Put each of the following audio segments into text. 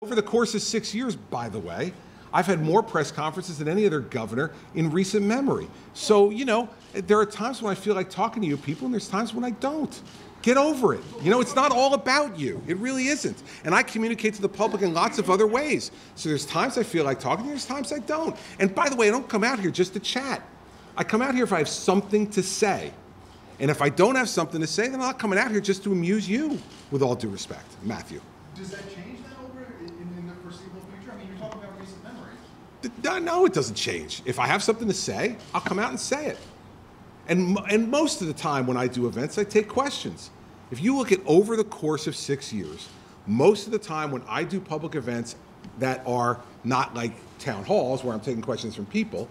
Over the course of 6 years, by the way, I've had more press conferences than any other governor in recent memory. So, there are times when I feel like talking to you people, and there's times when I don't. Get over it. It's not all about you. It really isn't. And I communicate to the public in lots of other ways. So there's times I feel like talking to you, there's times I don't. And by the way, I don't come out here just to chat. I come out here if I have something to say. And if I don't have something to say, then I'm not coming out here just to amuse you, with all due respect. Matthew. Does that change then over in the foreseeable future? I mean, you're talking about recent memory. No, it doesn't change. If I have something to say, I'll come out and say it. And most of the time when I do events, I take questions. If you look at over the course of 6 years, most of the time when I do public events that are not like town halls where I'm taking questions from people,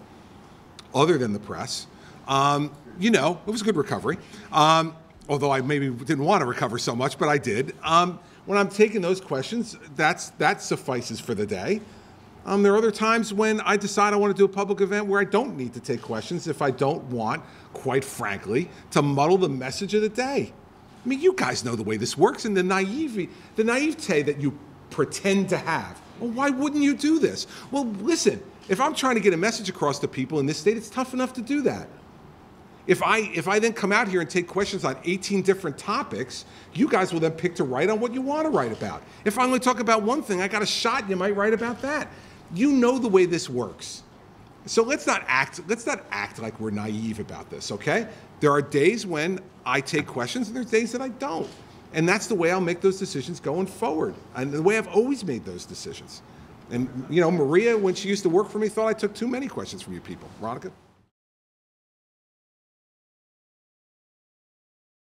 other than the press, it was a good recovery. Although I maybe didn't want to recover so much, but I did. When I'm taking those questions, that suffices for the day. There are other times when I decide I want to do a public event where I don't need to take questions if I don't want, quite frankly, to muddle the message of the day. I mean, you guys know the way this works, and the naivete that you pretend to have. Well, why wouldn't you do this? Well, listen, if I'm trying to get a message across to people in this state, it's tough enough to do that. If I then come out here and take questions on 18 different topics, you guys will then pick to write on what you want to write about. If I only talk about one thing, I got a shot, you might write about that. You know the way this works. So let's not act like we're naive about this, okay? There are days when I take questions and there's days that I don't. And that's the way I'll make those decisions going forward. And the way I've always made those decisions. And Maria, when she used to work for me, thought I took too many questions from you people. Veronica?